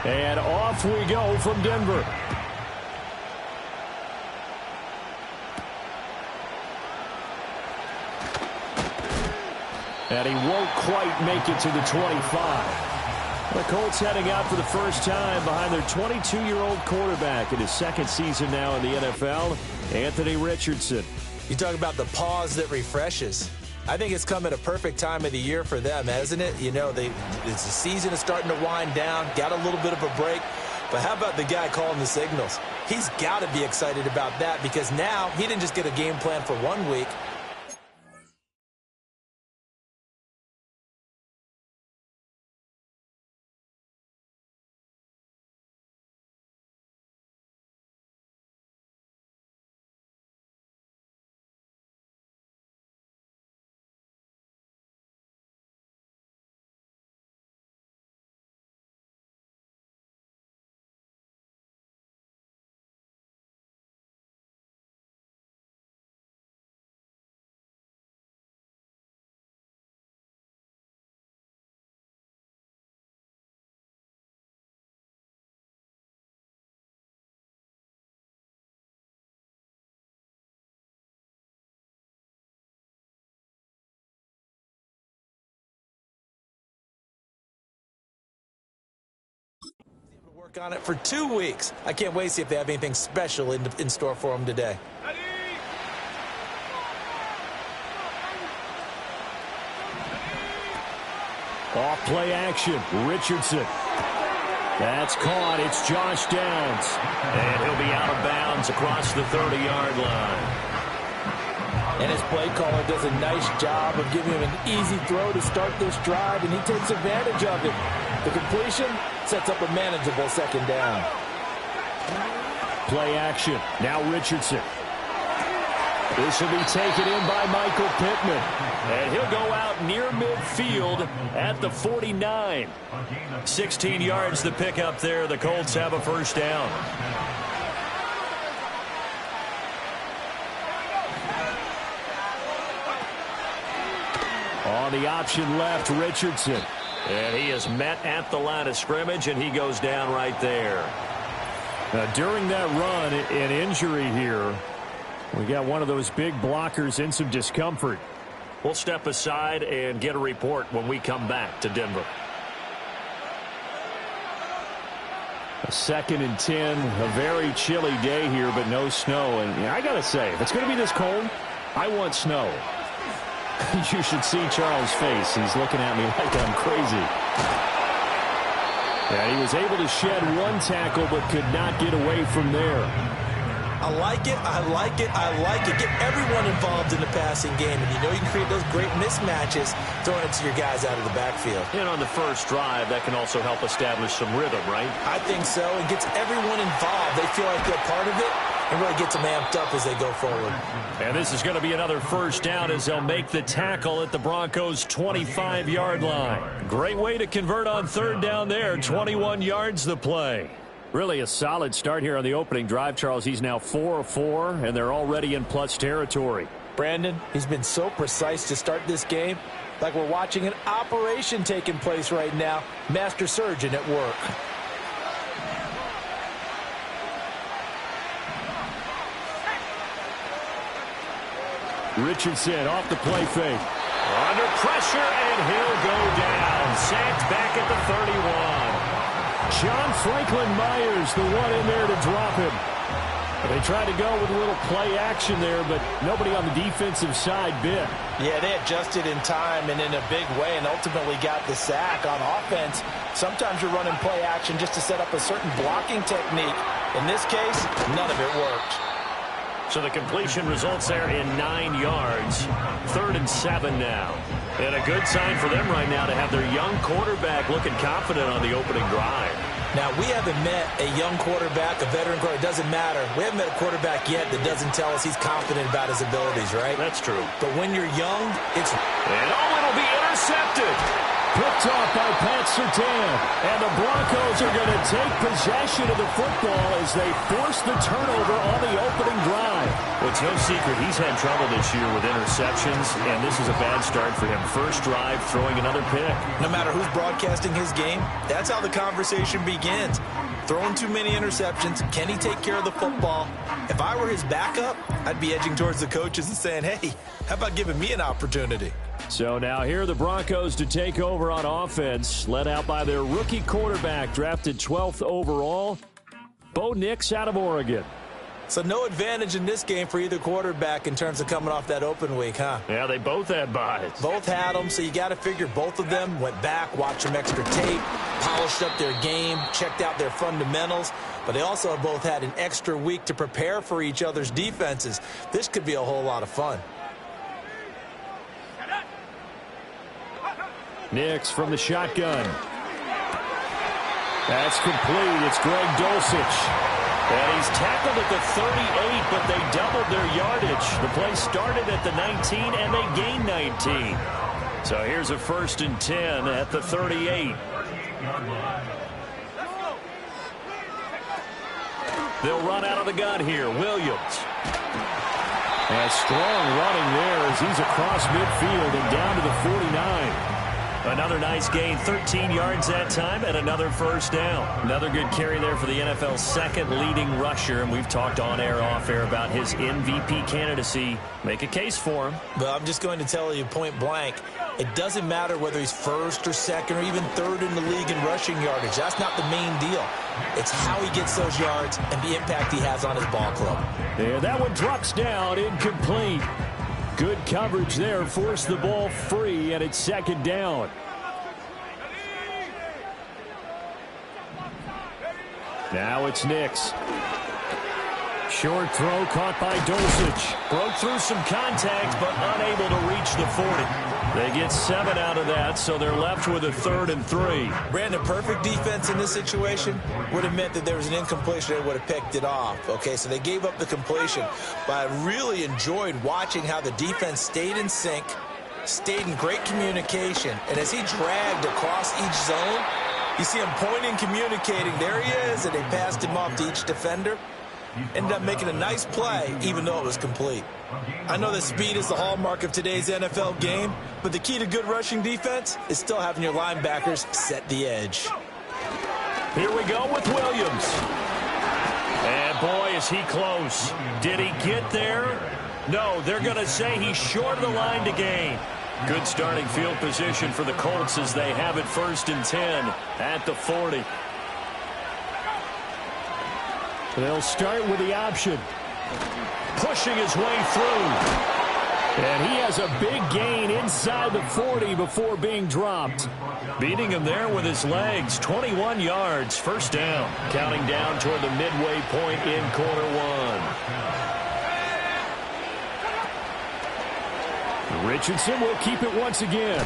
And off we go from Denver. And he won't quite make it to the 25. The Colts heading out for the first time behind their 22-year-old quarterback in his second season now in the NFL, Anthony Richardson. You talk about the pause that refreshes. I think it's come at a perfect time of the year for them, hasn't it? You know, the season is starting to wind down, got a little bit of a break. But how about the guy calling the signals? He's got to be excited about that because now he didn't just get a game plan for 1 week. Work on it for 2 weeks. I can't wait to see if they have anything special in store for them today. Off play action, Richardson. That's caught. It's Josh Downs. And he'll be out of bounds across the 30-yard line. And his play caller does a nice job of giving him an easy throw to start this drive, and he takes advantage of it. The completion sets up a manageable second down. Play action. Now Richardson. This will be taken in by Michael Pittman. And he'll go out near midfield at the 49. 16 yards to pick up there. The Colts have a first down. On the option left, Richardson. And he is met at the line of scrimmage, and he goes down right there. Now, during that run, an injury here. We got one of those big blockers in some discomfort. We'll step aside and get a report when we come back to Denver. A 2nd and 10, a very chilly day here, but no snow. And I got to say, if it's going to be this cold, I want snow. You should see Charles' face. He's looking at me like I'm crazy. Yeah, he was able to shed one tackle, but could not get away from there. I like it, I like it, I like it. Get everyone involved in the passing game, and you know you can create those great mismatches throwing it to your guys out of the backfield. And on the first drive, that can also help establish some rhythm, right? I think so. It gets everyone involved. They feel like they're part of it, and really gets them amped up as they go forward. And this is going to be another first down as they'll make the tackle at the Broncos' 25-yard line. Great way to convert on third down there. 21 yards the play. Really a solid start here on the opening drive, Charles. He's now 4 of 4, and they're already in plus territory. Brandon, he's been so precise to start this game, like we're watching an operation taking place right now. Master surgeon at work. Richardson off the play fake. Under pressure, and he'll go down. Sacked back at the 31. John Franklin Myers, the one in there to drop him. They tried to go with a little play action there, but nobody on the defensive side bit. Yeah, they adjusted in time and in a big way and ultimately got the sack. On offense, sometimes you're running play action just to set up a certain blocking technique. In this case, none of it worked. So the completion results there in 9 yards. 3rd and 7 now. And a good sign for them right now to have their young quarterback looking confident on the opening drive. Now, we haven't met a young quarterback, a veteran quarterback. It doesn't matter. We haven't met a quarterback yet that doesn't tell us he's confident about his abilities, right? That's true. But when you're young, it's... And it'll be intercepted. Picked off by Pat knocks her down. And the Broncos are going to take possession of the football as they force the turnover on the opening drive. Well, it's no secret he's had trouble this year with interceptions, and this is a bad start for him. First drive, throwing another pick. No matter who's broadcasting his game, that's how the conversation begins. Throwing too many interceptions. Can he take care of the football? If I were his backup, I'd be edging towards the coaches and saying, hey, how about giving me an opportunity? So now here are the Broncos to take over on offense, led out by their rookie quarterback, drafted 12th overall, Bo Nix out of Oregon. So no advantage in this game for either quarterback in terms of coming off that open week, huh? Yeah, they both had buys. Both had them, so you got to figure both of them went back, watched some extra tape, polished up their game, checked out their fundamentals, but they also both had an extra week to prepare for each other's defenses. This could be a whole lot of fun. Nix from the shotgun. That's complete. It's Greg Dulcich. And he's tackled at the 38, but they doubled their yardage. The play started at the 19, and they gained 19. So here's a 1st and 10 at the 38. They'll run out of the gun here. Williams. And strong running there as he's across midfield and down to the 49. Another nice gain, 13 yards that time, and another 1st down. Another good carry there for the NFL's second leading rusher, and we've talked on air, off air about his MVP candidacy. Make a case for him. Well, I'm just going to tell you point blank, it doesn't matter whether he's 1st or 2nd or even 3rd in the league in rushing yardage. That's not the main deal. It's how he gets those yards and the impact he has on his ball club. Yeah, that one drops down, incomplete. Good coverage there, forced the ball free, and it's 2nd down. Now it's Nix. Short throw caught by Dulcich. Broke through some contact, but unable to reach the 40. They get 7 out of that, so they're left with a 3rd and 3. Brandon, perfect defense in this situation would have meant that there was an incompletion. They would have picked it off. Okay, so they gave up the completion. But I really enjoyed watching how the defense stayed in sync, stayed in great communication. And as he dragged across each zone, you see him pointing, communicating. There he is, and they passed him off to each defender. Ended up making a nice play, even though it was complete. I know that speed is the hallmark of today's NFL game, but the key to good rushing defense is still having your linebackers set the edge. Here we go with Williams. And boy, is he close. Did he get there? No, they're going to say he's short of the line to gain. Good starting field position for the Colts as they have it 1st and 10 at the 40. They'll start with the option. Pushing his way through. And he has a big gain inside the 40 before being dropped. Beating him there with his legs. 21 yards. 1st down. Counting down toward the midway point in quarter 1. Richardson will keep it once again.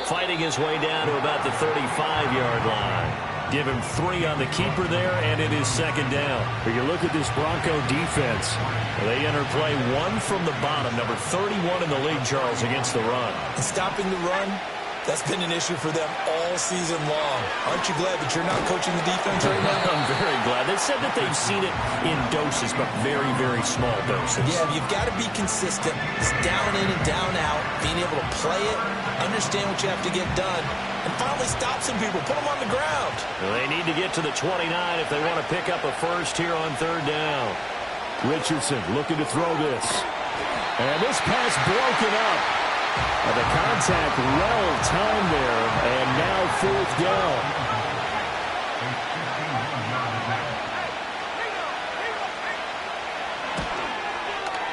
Fighting his way down to about the 35-yard line. Give him 3 on the keeper there, and it is 2nd down. But you look at this Bronco defense. They enter play 1 from the bottom, number 31 in the league, Charles, against the run. And stopping the run, that's been an issue for them all season long. Aren't you glad that you're not coaching the defense right now? I'm very glad. They said that they've seen it in doses, but very, very small doses. Yeah, you've got to be consistent. It's down in and down out, being able to play it, understand what you have to get done, and finally stop some people, put them on the ground. Well, they need to get to the 29 if they want to pick up a 1st here on 3rd down. Richardson looking to throw this. And this pass broken up. And the contact well timed there, and now 4th down.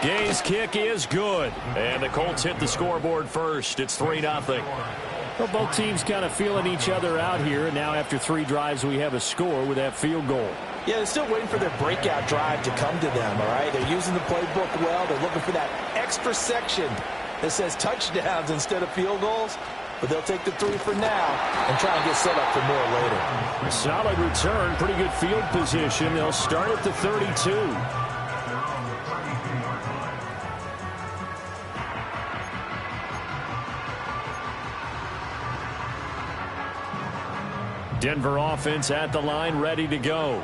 Gay's kick is good. And the Colts hit the scoreboard first. It's 3-0. Well, both teams kind of feeling each other out here. And now after 3 drives, we have a score with that field goal. Yeah, they're still waiting for their breakout drive to come to them, all right? They're using the playbook well. They're looking for that extra section that says touchdowns instead of field goals. But they'll take the 3 for now and try and get set up for more later. A solid return, pretty good field position. They'll start at the 32. Denver offense at the line, ready to go.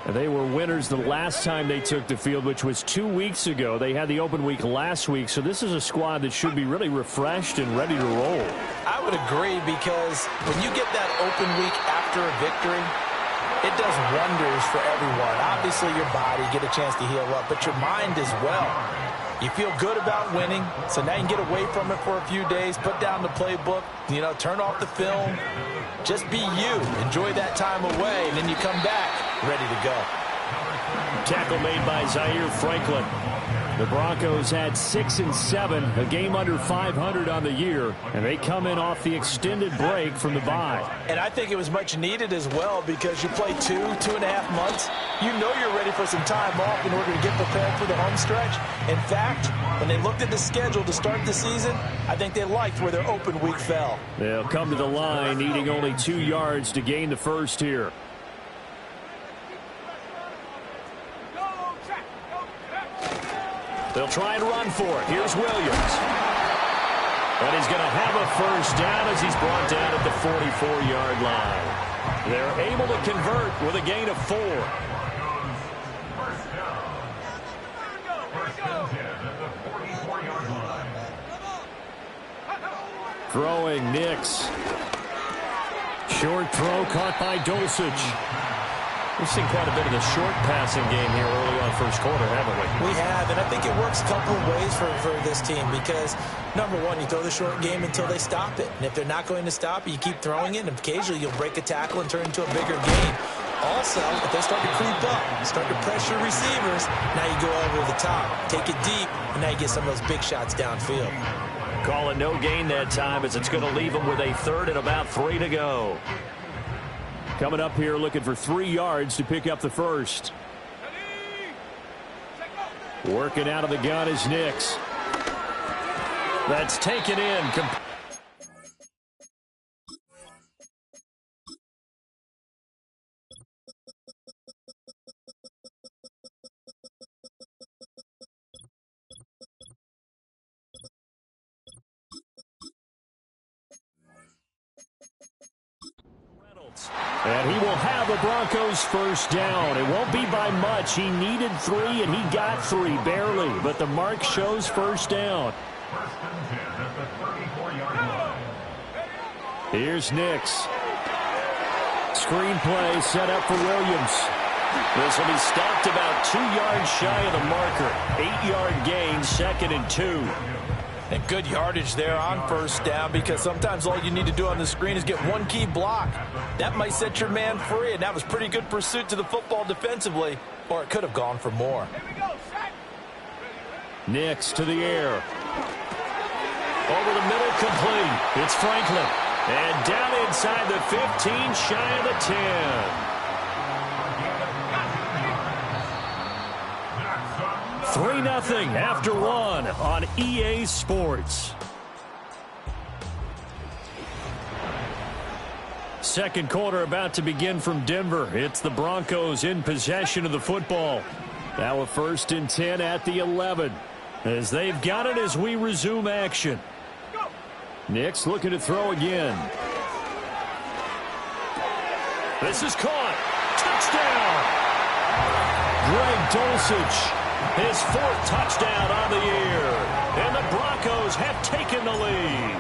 They were winners the last time they took the field, which was 2 weeks ago. They had the open week last week, so this is a squad that should be really refreshed and ready to roll. I would agree, because when you get that open week after a victory, it does wonders for everyone. Obviously, your body, get a chance to heal up, but your mind as well. You feel good about winning, so now you can get away from it for a few days, put down the playbook, turn off the film. Just be you. Enjoy that time away, and then you come back ready to go. Tackle made by Zaire Franklin. The Broncos had 6-7, a game under 500 on the year, and they come in off the extended break from the bye. And I think it was much needed as well, because you play 2.5 months. You know you're ready for some time off in order to get prepared for the home stretch. In fact, when they looked at the schedule to start the season, I think they liked where their open week fell. They'll come to the line, needing only 2 yards to gain the first here. They'll try and run for it. Here's Williams. And he's going to have a first down as he's brought down at the 44-yard line. They're able to convert with a gain of 4. Throwing, Nix. Short throw caught by Dulcich. We've seen quite a bit of the short passing game here early on first quarter, haven't we? We have, and I think it works a couple of ways for this team, because, number one, you throw the short game until they stop it. And if they're not going to stop it, you keep throwing it, and occasionally you'll break a tackle and turn into a bigger gain. Also, if they start to creep up, start to pressure receivers, now you go over the top, take it deep, and now you get some of those big shots downfield. Call it no gain that time, as it's going to leave them with a third and about 3 to go. Coming up here looking for 3 yards to pick up the first. Working out of the gun is Nix. That's taken in. And he will have the Broncos first down. It won't be by much. He needed 3, and he got 3, barely. But the mark shows first down. Here's Nix. Screen play set up for Williams. This will be stopped about 2 yards shy of the marker. 8-yard gain, 2nd and 2. And good yardage there on first down, because sometimes all you need to do on the screen is get one key block. That might set your man free, and that was pretty good pursuit to the football defensively, or it could have gone for more. Nix to the air. Over the middle, complete. It's Franklin. And down inside the 15, shy of the 10. 3-0 after 1 on EA Sports. Second quarter about to begin from Denver. It's the Broncos in possession of the football. Now a 1st and 10 at the 11. As they've got it as we resume action. Nix looking to throw again. This is caught. Touchdown. Greg Dulcich. His 4th touchdown on the year. And the Broncos have taken the lead.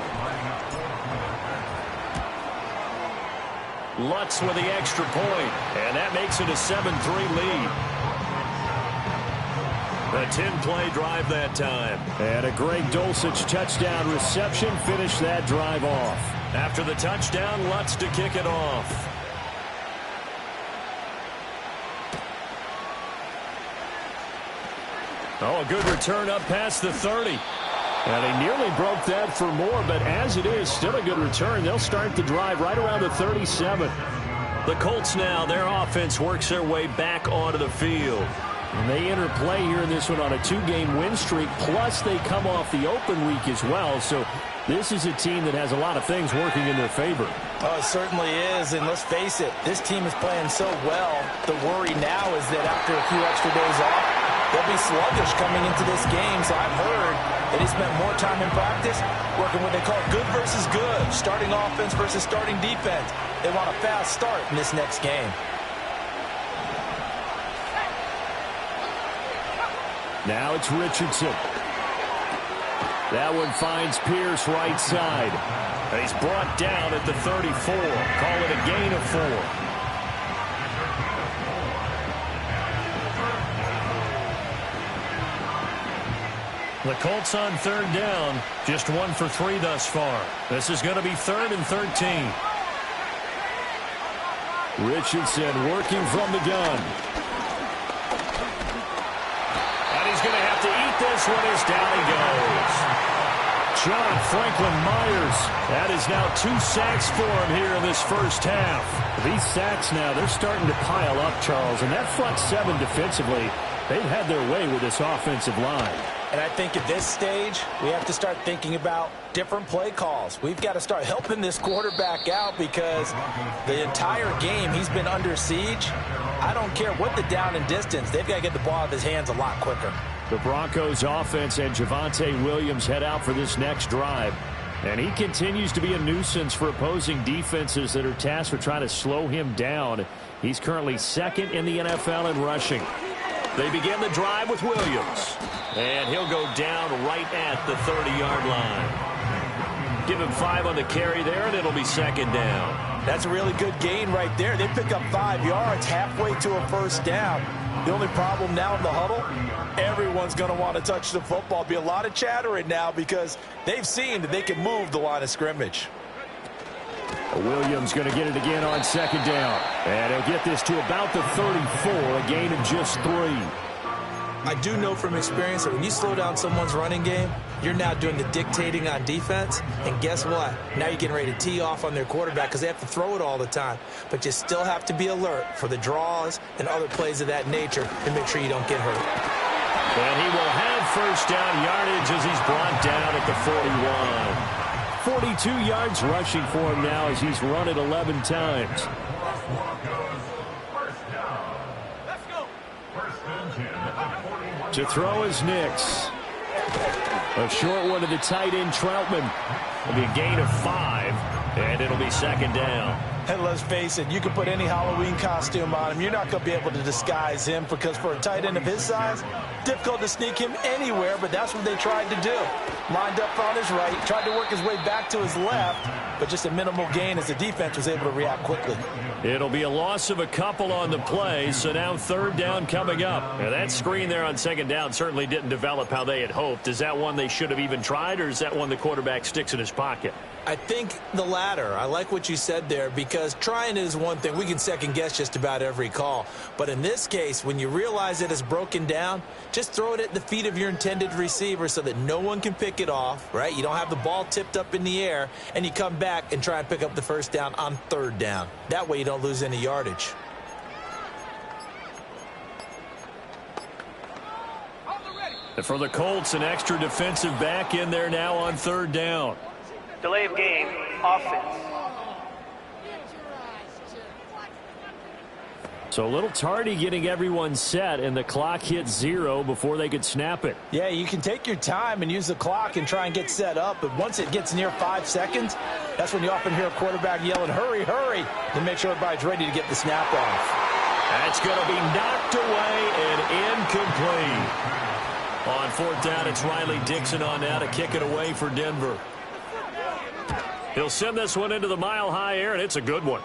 Lutz with the extra point. And that makes it a 7-3 lead. A 10-play drive that time. And a Greg Dulcich touchdown reception finished that drive off. After the touchdown, Lutz to kick it off. Oh, a good return up past the 30. And he nearly broke that for more, but as it is, still a good return. They'll start the drive right around the 37. The Colts now, their offense works their way back onto the field. And they enter play here in this one on a 2-game win streak, plus they come off the open week as well. So this is a team that has a lot of things working in their favor. Oh, it certainly is, and let's face it, this team is playing so well. The worry now is that after a few extra days off, they'll be sluggish coming into this game, so I've heard that he spent more time in practice working what they call good versus good, starting offense versus starting defense. They want a fast start in this next game. Now it's Richardson. That one finds Pierce right side. And he's brought down at the 34. Call it a gain of 4. The Colts on 3rd down, just 1 for 3 thus far. This is going to be 3rd and 13. Richardson working from the gun. And he's going to have to eat this one as down he goes. John Franklin Myers. That is now 2 sacks for him here in this first half. These sacks now, they're starting to pile up, Charles. And that front 7 defensively, they've had their way with this offensive line. And I think at this stage, we have to start thinking about different play calls. We've got to start helping this quarterback out because the entire game he's been under siege. I don't care what the down and distance. They've got to get the ball out of his hands a lot quicker. The Broncos offense and Javonte Williams head out for this next drive. And he continues to be a nuisance for opposing defenses that are tasked with trying to slow him down. He's currently 2nd in the NFL in rushing. They begin the drive with Williams. And he'll go down right at the 30-yard line. Give him 5 on the carry there, and it'll be 2nd down. That's a really good gain right there. They pick up 5 yards halfway to a first down. The only problem now in the huddle, everyone's going to want to touch the football. Be a lot of chattering now because they've seen that they can move the line of scrimmage. Williams going to get it again on 2nd down. And he'll get this to about the 34, a gain of just 3. I do know from experience that when you slow down someone's running game, you're now doing the dictating on defense. And guess what? Now you're getting ready to tee off on their quarterback because they have to throw it all the time. But you still have to be alert for the draws and other plays of that nature to make sure you don't get hurt. And he will have first down yardage as he's brought down at the 41. 42 yards rushing for him now as he's run it 11 times. To throw is Nix. A short one to the tight end, Troutman. It'll be a gain of 5, and it'll be 2nd down. And let's face it, you can put any Halloween costume on him. You're not going to be able to disguise him because for a tight end of his size, difficult to sneak him anywhere, but that's what they tried to do. Lined up on his right, tried to work his way back to his left, but just a minimal gain as the defense was able to react quickly. It'll be a loss of a couple on the play, so now 3rd down coming up. Now that screen there on 2nd down certainly didn't develop how they had hoped. Is that one they should have even tried, or is that one the quarterback sticks in his pocket? I think the latter. I like what you said there because trying is one thing. We can second guess just about every call. But in this case, when you realize that it's broken down, just throw it at the feet of your intended receiver so that no one can pick it off, right? You don't have the ball tipped up in the air, and you come back and try and pick up the first down on 3rd down. That way you don't lose any yardage. And for the Colts, an extra defensive back in there now on 3rd down. Delay of game, offense. So a little tardy getting everyone set, and the clock hit 0 before they could snap it. Yeah, you can take your time and use the clock and try and get set up, but once it gets near 5 seconds, that's when you often hear a quarterback yelling, hurry, hurry, to make sure everybody's ready to get the snap off. That's going to be knocked away and incomplete. On 4th down, it's Riley Dixon on now to kick it away for Denver. He'll send this one into the mile-high air, and it's a good one.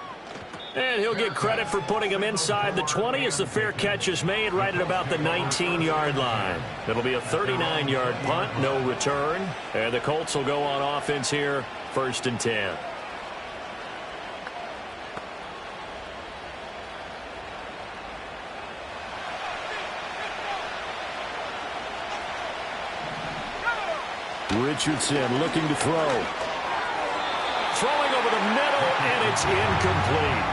And he'll get credit for putting him inside the 20 as the fair catch is made right at about the 19-yard line. It'll be a 39-yard punt, no return. And the Colts will go on offense here, 1st and 10. Richardson looking to throw. Throwing over the middle, and it's incomplete.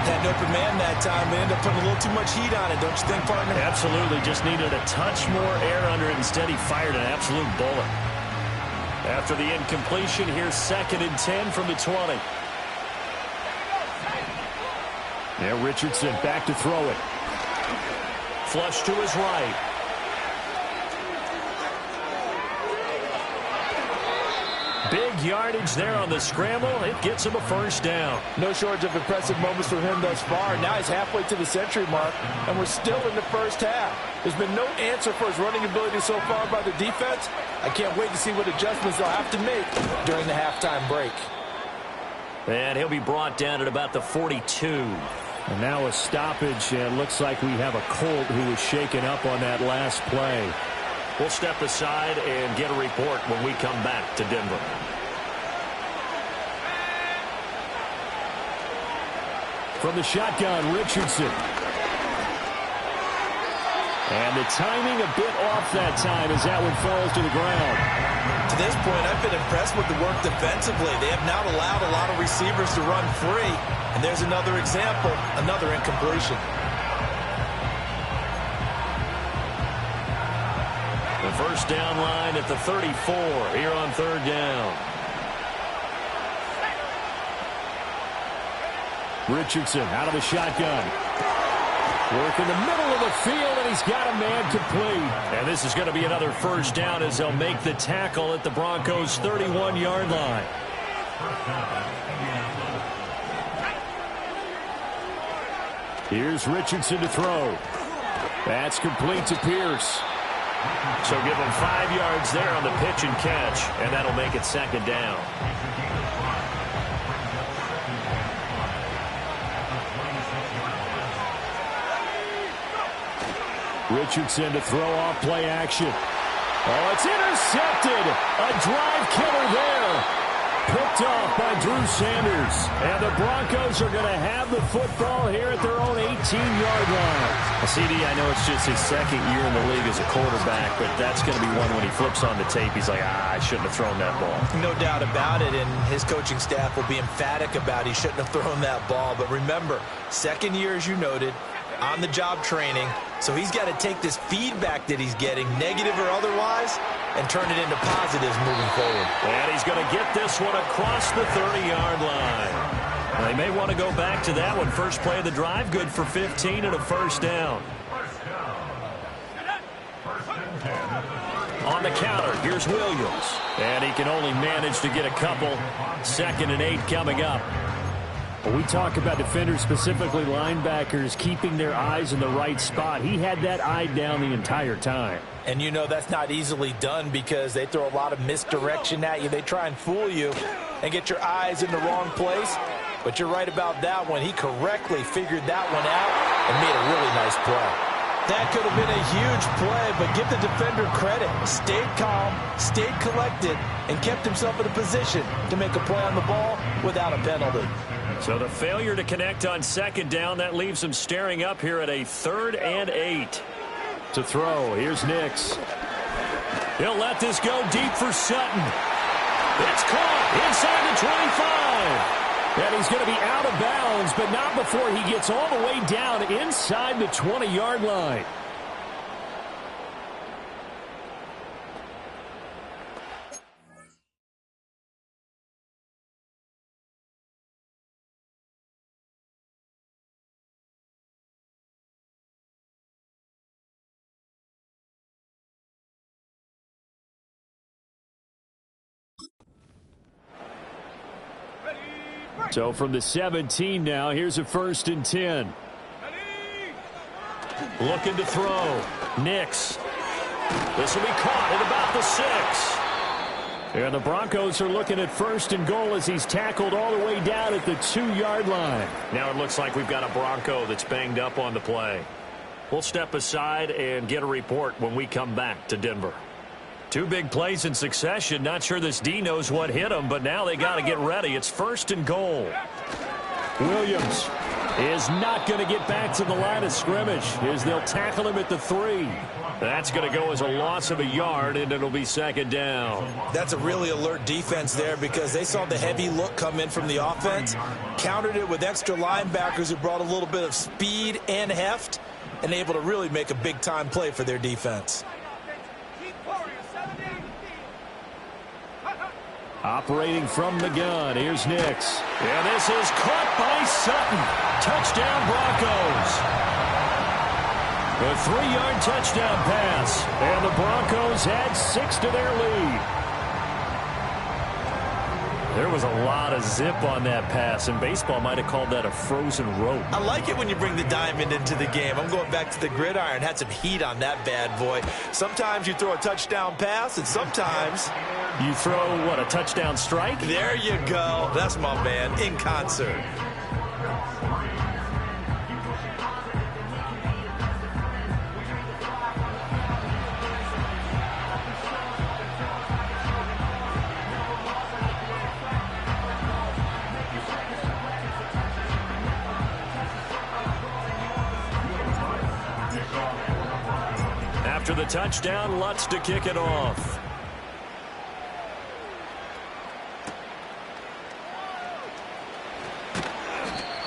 Had an open man that time, but ended up putting a little too much heat on it, don't you think, partner? Absolutely. Just needed a touch more air under it. Instead, he fired an absolute bullet. After the incompletion, here's 2nd and 10 from the 20. Now Richardson back to throw it. flush to his right. Big yardage there on the scramble. It gets him a first down. No shortage of impressive moments from him thus far. Now he's halfway to the century mark, and we're still in the first half. There's been no answer for his running ability so far by the defense. I can't wait to see what adjustments they'll have to make during the halftime break. And he'll be brought down at about the 42. And now a stoppage, and it looks like we have a Colt who was shaken up on that last play. We'll step aside and get a report when we come back to Denver. From the shotgun, Richardson. And the timing a bit off that time as that one falls to the ground. To this point, I've been impressed with the work defensively. They have not allowed a lot of receivers to run free. And there's another example, another incompletion. The first down line at the 34 here on third down. Richardson out of the shotgun. Work in the middle of the field, and he's got a man complete. And this is going to be another first down as they'll make the tackle at the Broncos' 31-yard line. Here's Richardson to throw. That's complete to Pierce. So give him 5 yards there on the pitch and catch, and that'll make it second down. Richardson to throw off play action. Oh, it's intercepted. A drive killer there. Picked off by Drew Sanders. And the Broncos are going to have the football here at their own 18-yard line. Well, CD, I know it's just his second year in the league as a quarterback, but that's going to be one when he flips on the tape. He's like, I shouldn't have thrown that ball. No doubt about it, and his coaching staff will be emphatic about he shouldn't have thrown that ball. But remember, second year, as you noted, on-the-job training. So he's got to take this feedback that he's getting, negative or otherwise, and turn it into positives moving forward. And he's going to get this one across the 30-yard line. They may want to go back to that one. First play of the drive, good for 15 and a first down. On the counter, here's Williams. And he can only manage to get a couple. 2nd and 8 coming up. When we talk about defenders, specifically linebackers, keeping their eyes in the right spot. He had that eye down the entire time. And you know that's not easily done because they throw a lot of misdirection at you. They try and fool you and get your eyes in the wrong place. But you're right about that one. He correctly figured that one out and made a really nice play. That could have been a huge play, but give the defender credit. Stayed calm, stayed collected, and kept himself in a position to make a play on the ball without a penalty. So the failure to connect on second down, that leaves him staring up here at a 3rd and 8. To throw, here's Nix. He'll let this go deep for Sutton. It's caught inside the 25. And he's going to be out of bounds, but not before he gets all the way down inside the 20-yard line. So from the 17 now, here's a 1st and 10. Looking to throw. Nix. This will be caught at about the 6. And the Broncos are looking at 1st and goal as he's tackled all the way down at the 2-yard line. Now it looks like we've got a Bronco that's banged up on the play. We'll step aside and get a report when we come back to Denver. 2 big plays in succession. Not sure this D knows what hit him, but now they got to get ready. It's 1st and goal. Williams is not going to get back to the line of scrimmage as they'll tackle him at the 3. That's going to go as a loss of a yard, and it'll be 2nd down. That's a really alert defense there because they saw the heavy look come in from the offense, countered it with extra linebackers who brought a little bit of speed and heft, and able to really make a big-time play for their defense. Operating from the gun, here's Nix. And this is caught by Sutton. Touchdown, Broncos. A 3-yard touchdown pass. And the Broncos add 6 to their lead. There was a lot of zip on that pass, and baseball might have called that a frozen rope. I like it when you bring the diamond into the game. I'm going back to the gridiron. Had some heat on that bad boy. Sometimes you throw a touchdown pass, and sometimes you throw, what, a touchdown strike? There you go. That's my man, in concert. After the touchdown, Lutz to kick it off.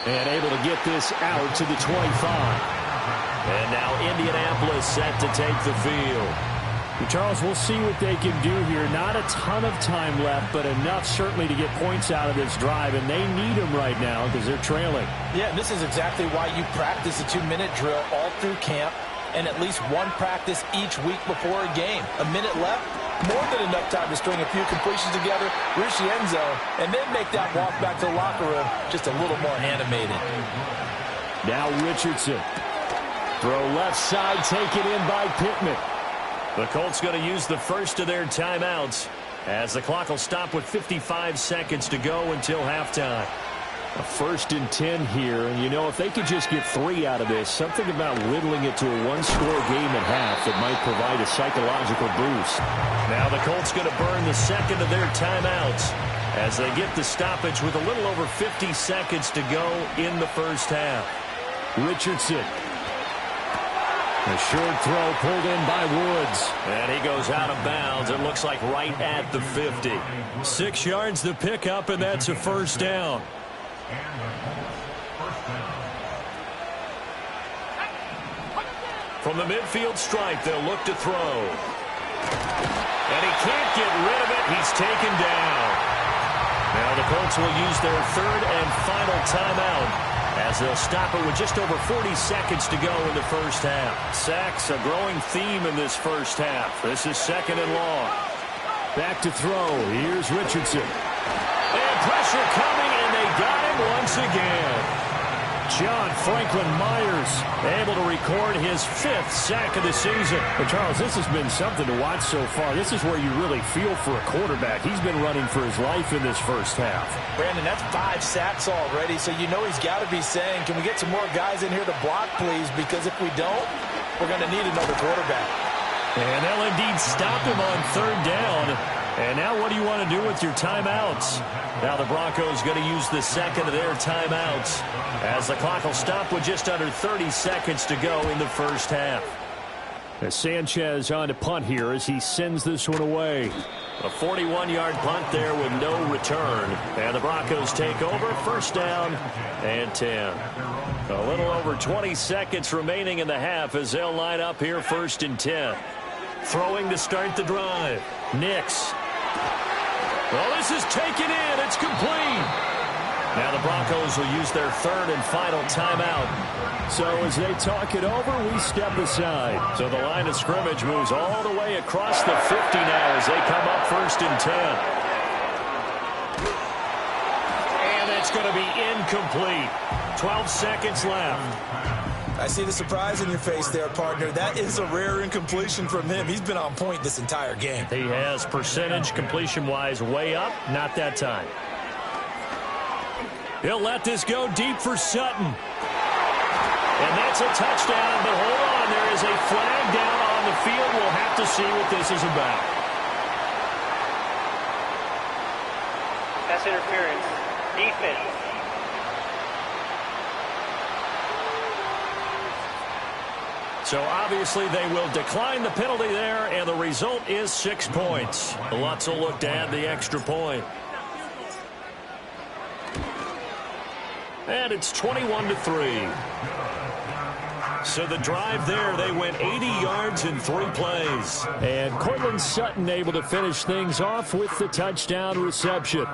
And able to get this out to the 25. And now Indianapolis set to take the field. Charles, we'll see what they can do here. Not a ton of time left, but enough certainly to get points out of this drive, and they need them right now because they're trailing. Yeah, this is exactly why you practice a 2-minute drill all through camp, and at least one practice each week before a game. A minute left, more than enough time to string a few completions together, reach the end zone, and then make that walk back to the locker room just a little more animated. Now Richardson. Throw left side, taken in by Pittman. The Colts going to use the first of their timeouts as the clock will stop with 55 seconds to go until halftime. A 1st and 10 here, and you know, if they could just get 3 out of this, something about whittling it to a 1-score game at half that might provide a psychological boost. Now the Colts going to burn the second of their timeouts as they get the stoppage with a little over 50 seconds to go in the first half. Richardson. A short throw pulled in by Woods. And he goes out of bounds. It looks like right at the 50. 6 yards to pick up, and that's a first down. From the midfield stripe, they'll look to throw. And he can't get rid of it. He's taken down. Now the Colts will use their 3rd and final timeout as they'll stop it with just over 40 seconds to go in the first half. Sacks, a growing theme in this first half. This is 2nd and long. Back to throw. Here's Richardson. And pressure coming, and they got him once again. John Franklin Myers able to record his 5th sack of the season. But Charles, this has been something to watch so far. This is where you really feel for a quarterback. He's been running for his life in this first half. Brandon, that's 5 sacks already, so you know he's got to be saying, can we get some more guys in here to block, please? Because if we don't, we're going to need another quarterback. And they'll indeed stop him on 3rd down. And now what do you want to do with your timeouts? Now the Broncos going to use the second of their timeouts as the clock will stop with just under 30 seconds to go in the first half. As Sanchez on to punt here as he sends this one away. A 41-yard punt there with no return. And the Broncos take over, 1st down and 10. A little over 20 seconds remaining in the half as they'll line up here 1st and 10. Throwing to start the drive. Nix. Well, this is taken in. It's complete. Now the Broncos will use their 3rd and final timeout. So as they talk it over, we step aside. So the line of scrimmage moves all the way across the 50 now as they come up 1st and 10. And that's going to be incomplete. 12 seconds left. I see the surprise in your face there, partner. That is a rare incompletion from him. He's been on point this entire game. He has percentage completion-wise way up. Not that time. He'll let this go deep for Sutton. And that's a touchdown, but hold on. There is a flag down on the field. We'll have to see what this is about. Pass interference. Defense. So obviously they will decline the penalty there, and the result is 6 points. Lutz will look to add the extra point. And it's 21-3. So the drive there, they went 80 yards in 3 plays. And Cortland Sutton able to finish things off with the touchdown reception.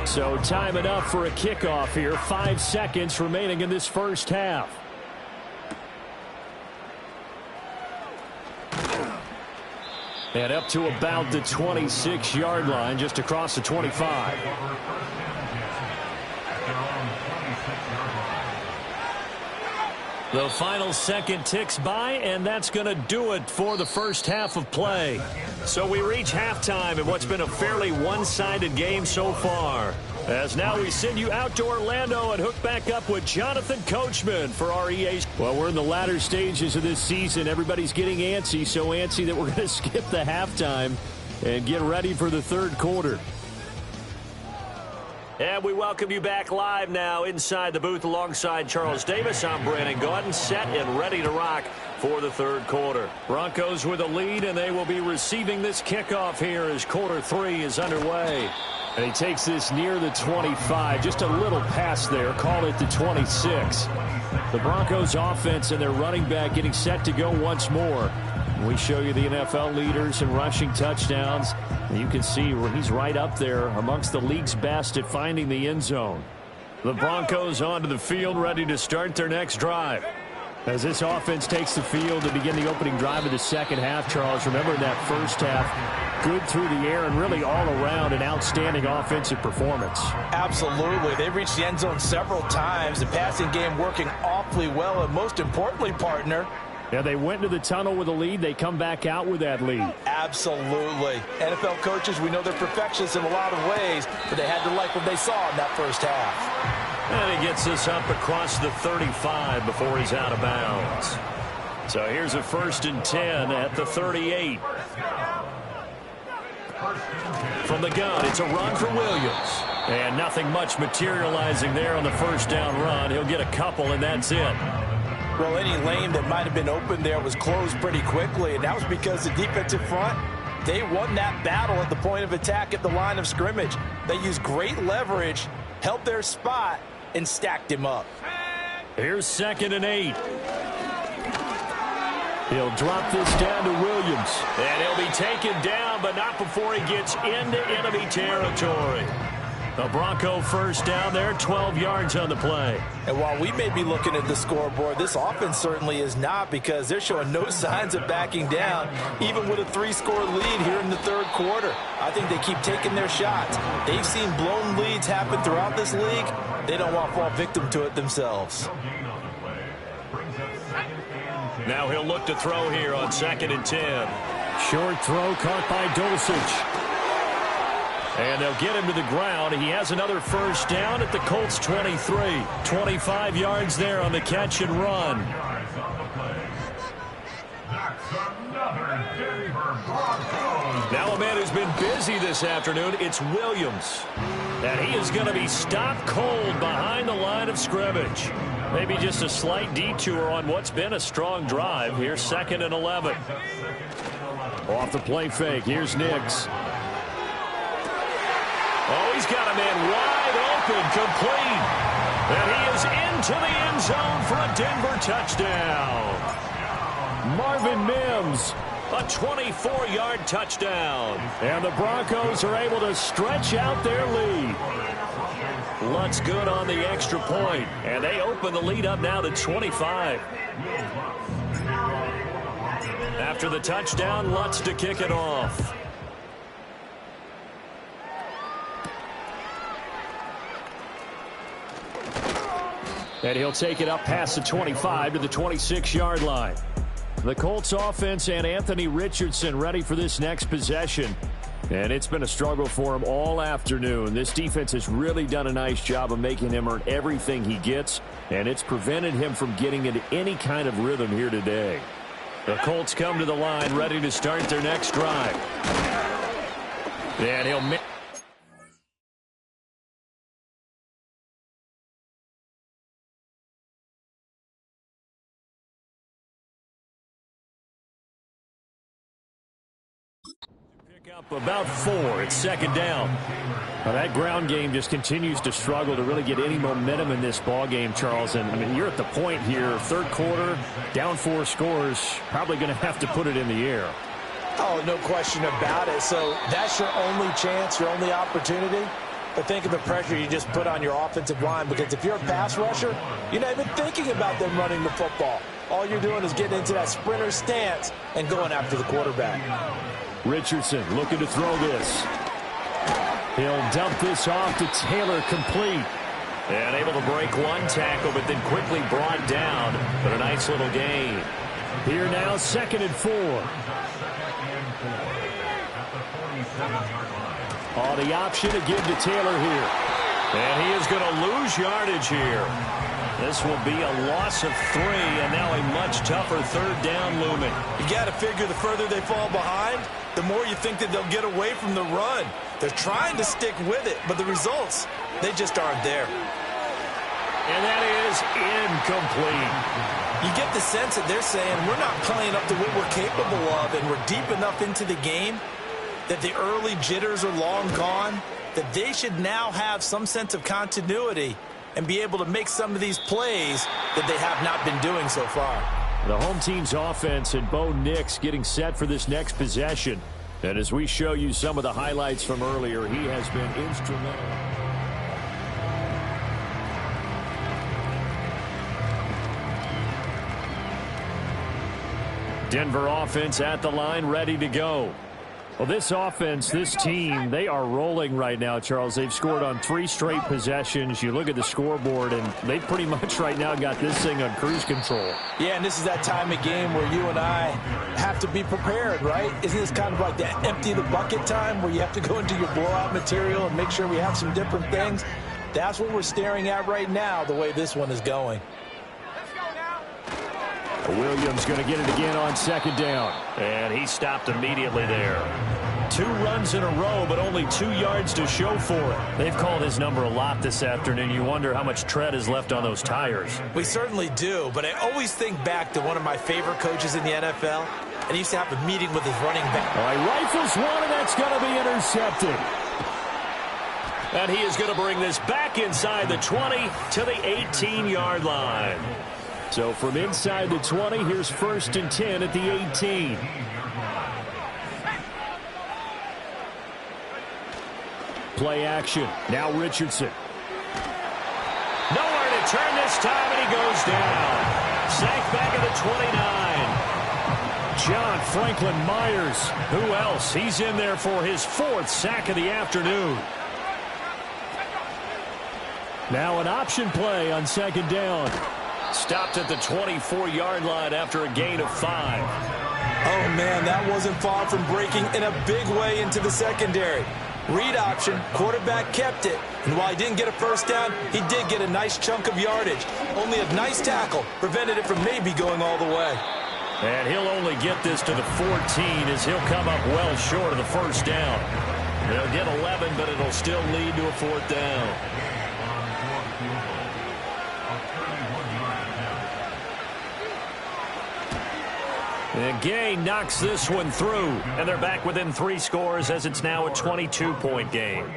So time enough for a kickoff here. 5 seconds remaining in this first half. And up to about the 26-yard line, just across the 25. The final second ticks by, and that's going to do it for the first half of play. So we reach halftime in what's been a fairly one-sided game so far. As now we send you out to Orlando and hook back up with Jonathan Coachman for our EA. Well, we're in the latter stages of this season. Everybody's getting antsy, so antsy that we're going to skip the halftime and get ready for the third quarter. And we welcome you back live now inside the booth alongside Charles Davis. I'm Brandon Gaudin, set and ready to rock for the third quarter. Broncos with a lead, and they will be receiving this kickoff here as quarter 3 is underway. And he takes this near the 25, just a little past there, call it the 26. The Broncos offense and their running back getting set to go once more. We show you the NFL leaders in rushing touchdowns. You can see where he's right up there amongst the league's best at finding the end zone. The Broncos onto the field, ready to start their next drive. As this offense takes the field to begin the opening drive of the second half, Charles, remember in that first half, good through the air and really all around an outstanding offensive performance. Absolutely. They reached the end zone several times. The passing game working awfully well, and most importantly, partner, yeah, they went into the tunnel with a lead. They come back out with that lead. Absolutely. NFL coaches, we know they're perfectionists in a lot of ways, but they had to like what they saw in that first half. And he gets this up across the 35 before he's out of bounds. So here's a 1st and 10 at the 38. From the gun, it's a run for Williams. And nothing much materializing there on the first down run. He'll get a couple, and that's it. Well, any lane that might have been open there was closed pretty quickly, and that was because the defensive front, they won that battle at the point of attack at the line of scrimmage. They used great leverage, held their spot, and stacked him up. Here's 2nd and 8. He'll drop this down to Williams. And he'll be taken down, but not before he gets into enemy territory. The Bronco first down there, 12 yards on the play. And while we may be looking at the scoreboard, this offense certainly is not, because they're showing no signs of backing down, even with a 3-score lead here in the third quarter. I think they keep taking their shots. They've seen blown leads happen throughout this league. They don't want to fall victim to it themselves. Now he'll look to throw here on 2nd and 10. Short throw caught by Dulcich. And they'll get him to the ground. He has another first down at the Colts 23. 25 yards there on the catch and run. Now a man who's been busy this afternoon, it's Williams. And he is going to be stopped cold behind the line of scrimmage. Maybe just a slight detour on what's been a strong drive. Here's 2nd and 11. Off the play fake, here's Nix. Oh, he's got a man wide open, complete. And he is into the end zone for a Denver touchdown. Marvin Mims. A 24-yard touchdown. And the Broncos are able to stretch out their lead. Lutz good on the extra point. And they open the lead up now to 25. After the touchdown, Lutz to kick it off. And he'll take it up past the 25 to the 26-yard line. The Colts offense and Anthony Richardson ready for this next possession. And it's been a struggle for him all afternoon. This defense has really done a nice job of making him earn everything he gets, and it's prevented him from getting into any kind of rhythm here today. The Colts come to the line ready to start their next drive. And he'll up about 4. It's 2nd down. Well, that ground game just continues to struggle to really get any momentum in this ball game, Charles. And I mean, you're at the point here, third quarter, down 4 scores, probably going to have to put it in the air. Oh, no question about it. So that's your only chance, your only opportunity. but think of the pressure you just put on your offensive line, because if you're a pass rusher, you're not even thinking about them running the football. All you're doing is getting into that sprinter stance and going after the quarterback. Richardson looking to throw this. He'll dump this off to Taylor, complete. And able to break one tackle, but then quickly brought down. But a nice little gain. Here now, 2nd and 4. On the option to give to Taylor here. And he is going to lose yardage here. This will be a loss of 3, and now a much tougher 3rd down looming. You got to figure the further they fall behind, the more you think that they'll get away from the run. They're trying to stick with it, but the results, they just aren't there. And that is incomplete. You get the sense that they're saying we're not playing up to what we're capable of, and we're deep enough into the game that the early jitters are long gone, that they should now have some sense of continuity and be able to make some of these plays that they have not been doing so far. The home team's offense and Bo Nix getting set for this next possession. And as we show you some of the highlights from earlier, he has been instrumental. Denver offense at the line, ready to go. Well, this offense, this team, they are rolling right now, Charles. They've scored on 3 straight possessions. You look at the scoreboard, and they pretty much right now got this thing on cruise control. Yeah, and this is that time of game where you and I have to be prepared, right? Isn't this kind of like that empty the bucket time where you have to go into your blowout material and make sure we have some different things? That's what we're staring at right now, the way this one is going. Williams going to get it again on 2nd down. And he stopped immediately there. 2 runs in a row, but only 2 yards to show for it. They've called his number a lot this afternoon. You wonder how much tread is left on those tires. We certainly do, but I always think back to one of my favorite coaches in the NFL, and he used to have a meeting with his running back. All right, rifles one, and that's going to be intercepted. And he is going to bring this back inside the 20 to the 18-yard line. So from inside the 20, here's 1st and 10 at the 18. Play action. Now Richardson. Nowhere to turn this time, and he goes down. Sacked back at the 29. John Franklin Myers. Who else? He's in there for his 4th sack of the afternoon. Now an option play on 2nd down. Stopped at the 24-yard line after a gain of 5. Oh, man, that wasn't far from breaking in a big way into the secondary. Read option, quarterback kept it, and while he didn't get a 1st down, he did get a nice chunk of yardage. Only a nice tackle prevented it from maybe going all the way. And he'll only get this to the 14 as he'll come up well short of the 1st down. They'll get 11, but it'll still lead to a 4th down. And Gay knocks this one through, and they're back within 3 scores as it's now a 22-point game.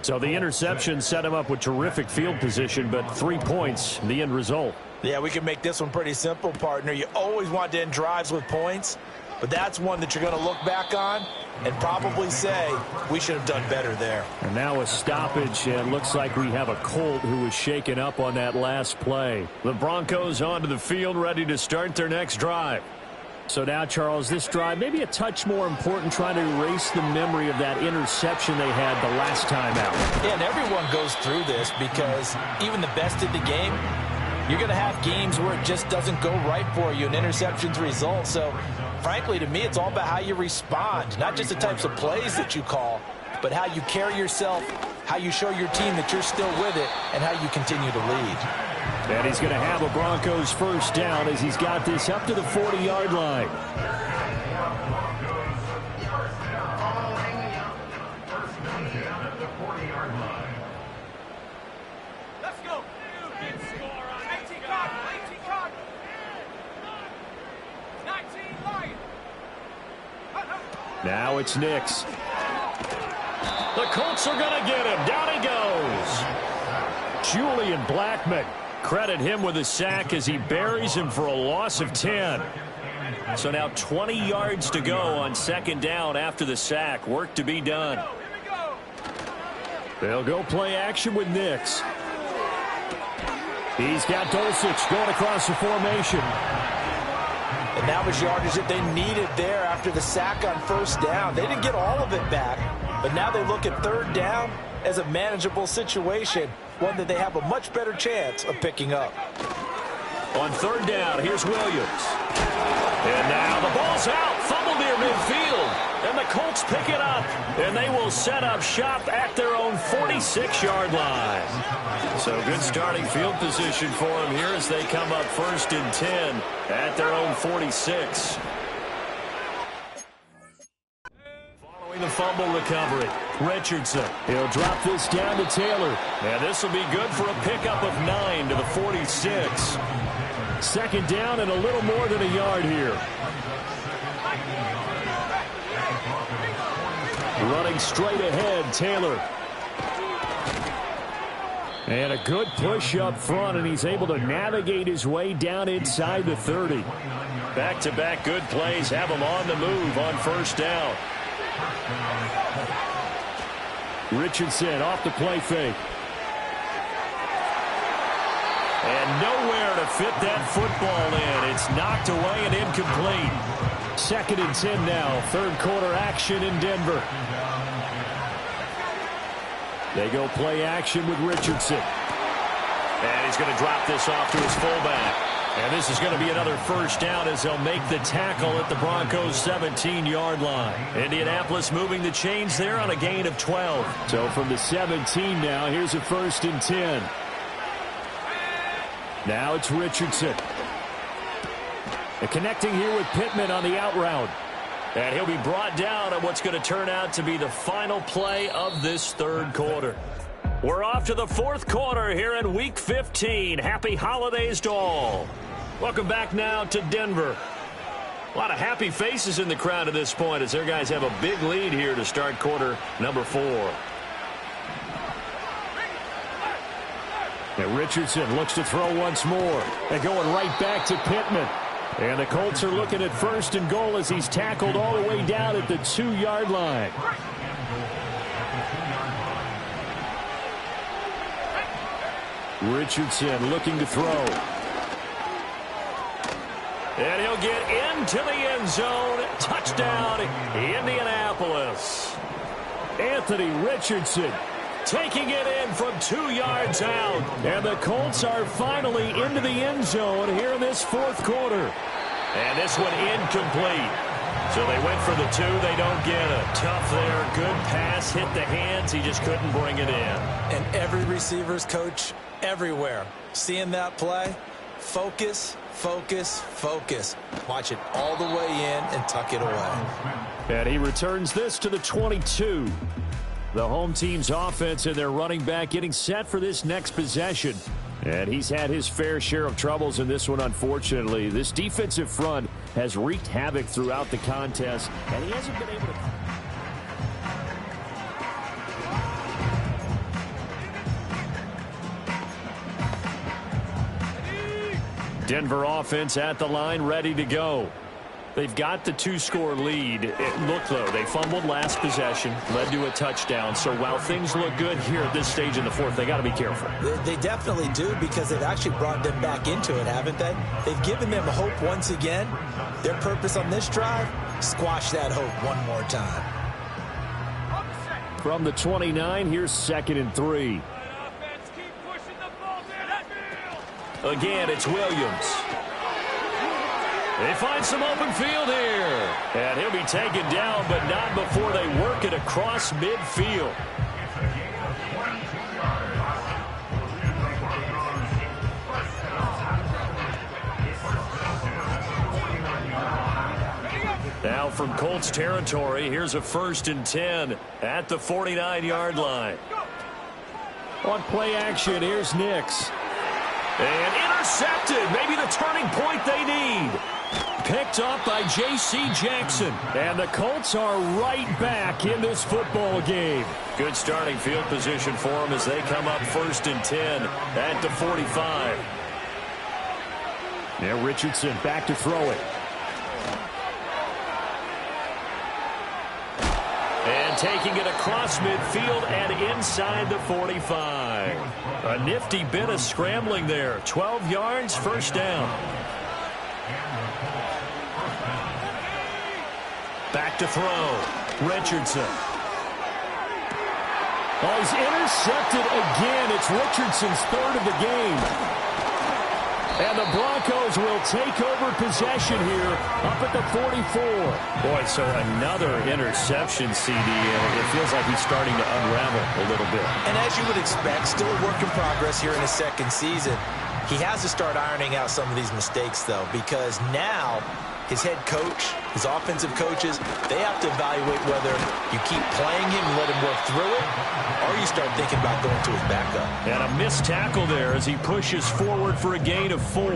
So the interception set him up with terrific field position, but 3 points, the end result. Yeah, we can make this one pretty simple, partner. You always want to end drives with points, but that's one that you're going to look back on and probably say, we should have done better there. And now a stoppage, and looks like we have a Colt who was shaken up on that last play. The Broncos onto the field, ready to start their next drive. So now, Charles, this drive maybe a touch more important, trying to erase the memory of that interception they had the last time out. Yeah, and everyone goes through this because even the best in the game, you're going to have games where it just doesn't go right for you, and interceptions result. So, frankly, to me, it's all about how you respond, not just the types of plays that you call, but how you carry yourself, how you show your team that you're still with it, and how you continue to lead. And he's going to have a Broncos 1st down as he's got this up to the 40-yard line. Let's go. Big score on 18 Cardinals. 19 Lions. Now it's Nix. The Colts are going to get him. Down he goes. Julian Blackmon. Credit him with a sack as he buries him for a loss of 10. So now 20 yards to go on 2nd down after the sack. Work to be done. They'll go play action with Nix. He's got Dulcich going across the formation. And that was yardage that they needed there after the sack on first down. They didn't get all of it back, but now they look at third down as a manageable situation, one that they have a much better chance of picking up. On third down, here's Williams. And now the ball's out, fumbled near midfield. And the Colts pick it up, and they will set up shop at their own 46-yard line. So good starting field position for them here as they come up 1st and 10 at their own 46. Following the fumble recovery, Richardson. He'll drop this down to Taylor. And this will be good for a pickup of 9 to the 46. 2nd down and a little more than a yard here. Running straight ahead, Taylor. And a good push up front, and he's able to navigate his way down inside the 30. Back-to-back good plays have him on the move on 1st down. Richardson off the play fake. And nowhere to fit that football in. It's knocked away and incomplete. 2nd and 10 now. 3rd quarter action in Denver. They go play action with Richardson. And he's going to drop this off to his fullback. And this is going to be another 1st down as they'll make the tackle at the Broncos' 17-yard line. Indianapolis moving the chains there on a gain of 12. So from the 17 now, here's a 1st and 10. Now it's Richardson. And connecting here with Pittman on the out route. And he'll be brought down on what's going to turn out to be the final play of this 3rd quarter. We're off to the 4th quarter here in Week 15. Happy holidays to all. Welcome back now to Denver. A lot of happy faces in the crowd at this point as their guys have a big lead here to start quarter number 4. And Richardson looks to throw once more. And going right back to Pittman. And the Colts are looking at 1st and goal as he's tackled all the way down at the 2-yard line. Richardson looking to throw. And he'll get into the end zone. Touchdown, Indianapolis. Anthony Richardson taking it in from 2 yards out. And the Colts are finally into the end zone here in this 4th quarter. And this one incomplete. So they went for the 2. They don't get it. Tough there. Good pass. Hit the hands. He just couldn't bring it in. And every receiver's coach everywhere seeing that play. Focus, focus, focus. Watch it all the way in and tuck it away. And he returns this to the 22. The home team's offense and their running back getting set for this next possession. And he's had his fair share of troubles in this one, unfortunately. This defensive front has wreaked havoc throughout the contest, and he hasn't been able to... Denver offense at the line, ready to go. They've got the 2-score lead. Look, though, they fumbled last possession, led to a touchdown. So while things look good here at this stage in the 4th, they got to be careful. They definitely do, because they've actually brought them back into it, haven't they? They've given them hope once again. Their purpose on this drive, squash that hope one more time. From the 29, here's 2nd and 3. Again, it's Williams. They find some open field here. And he'll be taken down, but not before they work it across midfield. Now from Colts territory, here's a 1st and 10 at the 49-yard line. On play action, here's Nix. And intercepted. Maybe the turning point they need. Picked up by J.C. Jackson. And the Colts are right back in this football game. Good starting field position for them as they come up 1st and 10 at the 45. Now Richardson back to throw it. And And taking it across midfield and inside the 45. A nifty bit of scrambling there. 12 yards, first down. Back to throw. Richardson. Oh, he's intercepted again. It's Richardson's third of the game. And the Broncos will take over possession here up at the 44. Boy, so another interception, CD, and it feels like he's starting to unravel a little bit. And as you would expect, still a work in progress here in his second season. He has to start ironing out some of these mistakes, though, because now his head coach, his offensive coaches, they have to evaluate whether you keep playing him and let him work through it, or you start thinking about going to his backup. And a missed tackle there as he pushes forward for a gain of 4.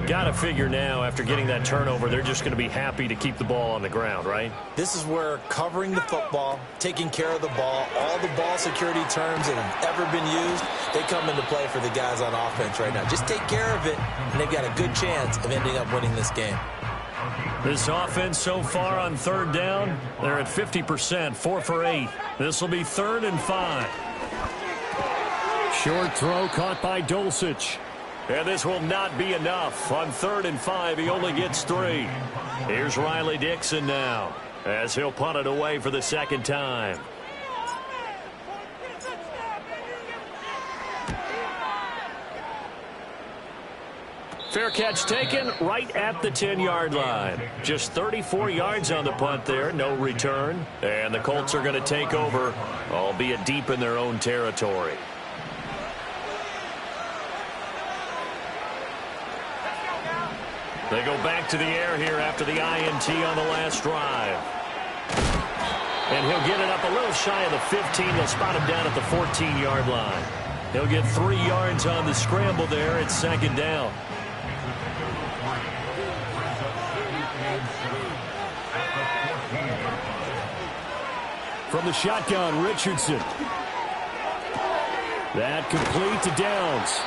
Got to figure now, after getting that turnover, they're just going to be happy to keep the ball on the ground, right? This is where covering the football, taking care of the ball, all the ball security terms that have ever been used, they come into play for the guys on offense right now. Just take care of it, and they've got a good chance of ending up winning this game. This offense so far on third down, they're at 50%, 4 for 8. This will be 3rd and 5. Short throw caught by Dulcich. And this will not be enough. On 3rd and 5, he only gets 3. Here's Riley Dixon now as he'll punt it away for the second time. Fair catch taken right at the 10-yard line. Just 34 yards on the punt there, no return. And the Colts are going to take over, albeit deep in their own territory. They go back to the air here after the INT on the last drive. And he'll get it up a little shy of the 15. They'll spot him down at the 14-yard line. He'll get 3 yards on the scramble there. It's 2nd down. From the shotgun, Richardson. That complete to Downs.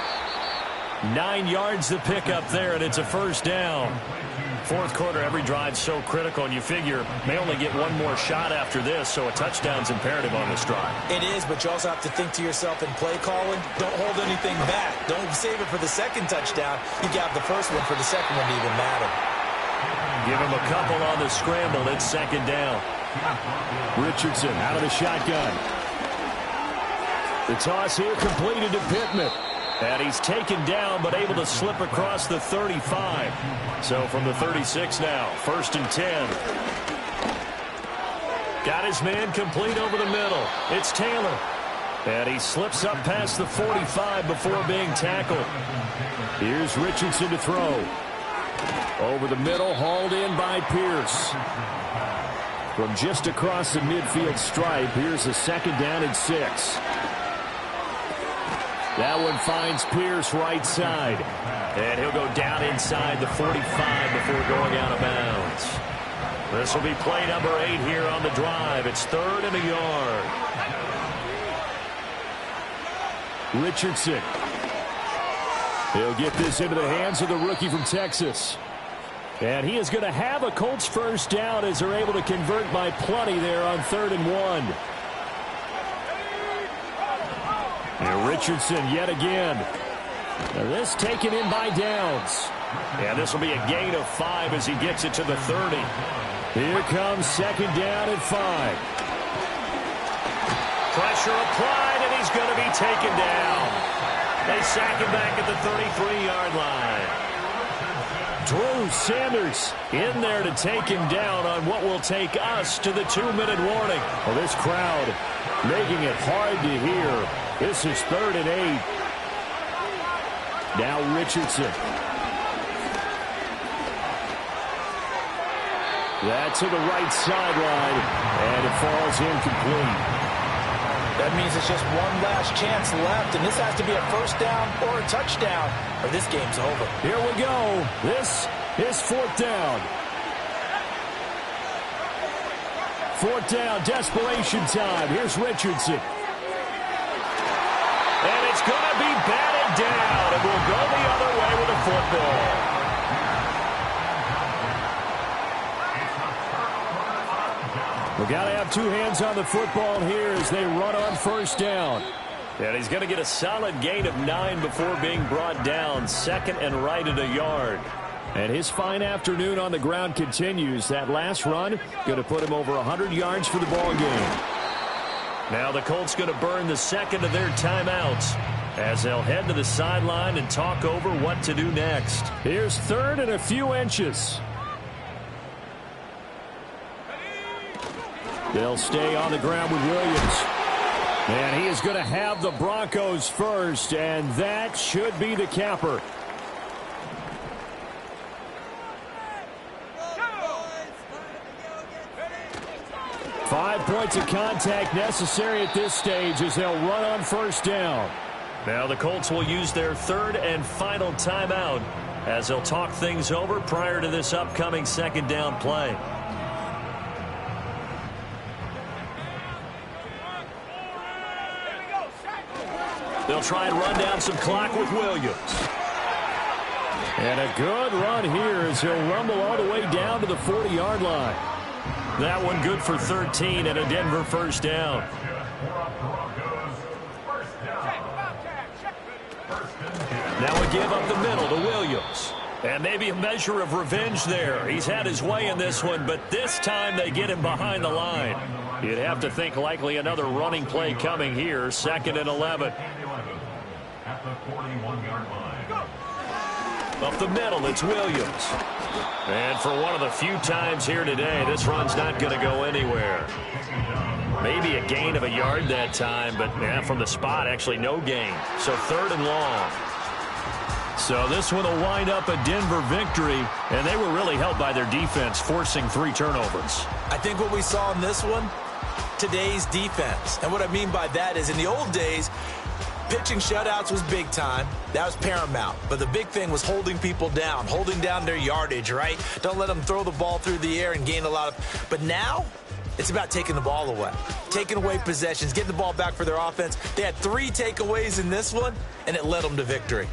9 yards to pick up there, and it's a first down. Fourth quarter, every drive's so critical, and you figure may only get one more shot after this, so a touchdown's imperative on this drive. It is, but you also have to think to yourself in play calling, don't hold anything back. Don't save it for the second touchdown. You got the first one for the second one to even matter. Give him a couple on the scramble. It's 2nd down. Richardson out of the shotgun. The toss here completed to Pittman. And he's taken down, but able to slip across the 35. So from the 36 now, 1st and 10. Got his man complete over the middle. It's Taylor. And he slips up past the 45 before being tackled. Here's Richardson to throw. Over the middle, hauled in by Pierce. From just across the midfield stripe, here's a 2nd down and 6. That one finds Pierce right side. And he'll go down inside the 45 before going out of bounds. This will be play number 8 here on the drive. It's 3rd and a yard. Richardson. He'll get this into the hands of the rookie from Texas. And he is going to have a Colts first down as they're able to convert by plenty there on 3rd and 1. And Richardson yet again. Now this taken in by Downs. And this will be a gain of 5 as he gets it to the 30. Here comes 2nd down and 5. Pressure applied, and he's going to be taken down. They sack him back at the 33-yard line. Drew Sanders in there to take him down on what will take us to the 2-minute warning. Well, this crowd making it hard to hear. This is 3rd and 8. Now Richardson. That's to the right sideline, and it falls incomplete. That means it's just one last chance left, and this has to be a first down or a touchdown, or this game's over. Here we go. This is 4th down. 4th down, desperation time. Here's Richardson. And it's going to be batted down, and we'll go the other way with the football. We got to have two hands on the football here as they run on first down. And he's going to get a solid gain of 9 before being brought down. Second and right at a yard. And his fine afternoon on the ground continues. That last run going to put him over 100 yards for the ball game. Now the Colts going to burn the second of their timeouts as they'll head to the sideline and talk over what to do next. Here's third and a few inches. They'll stay on the ground with Williams. And he is going to have the Broncos first, and that should be the capper. Five points of contact necessary at this stage as they'll run on first down. Now the Colts will use their third and final timeout as they'll talk things over prior to this upcoming second down play. They'll try and run down some clock with Williams. And a good run here as he'll rumble all the way down to the 40-yard line. That one good for 13 and a Denver first down. Now a give up the middle to Williams. And maybe a measure of revenge there. He's had his way in this one, but this time they get him behind the line. You'd have to think likely another running play coming here. Second and 11. At the 41-yard line. Up the middle, it's Williams. And for one of the few times here today, this run's not going to go anywhere. Maybe a gain of a yard that time, but from the spot, actually no gain. So third and long. So this one will wind up a Denver victory, and they were really helped by their defense, forcing 3 turnovers. I think what we saw in this one, today's defense. And what I mean by that is in the old days, pitching shutouts was big time. That was paramount. But the big thing was holding people down, holding down their yardage, right? Don't let them throw the ball through the air and gain a lot of... But now, it's about taking the ball away, taking away possessions, getting the ball back for their offense. They had 3 takeaways in this one, and it led them to victory.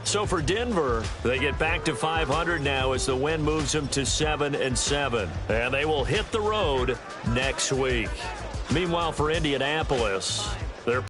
So for Denver, they get back to 500 now as the win moves them to 7-7. And they will hit the road next week. Meanwhile, for Indianapolis, they're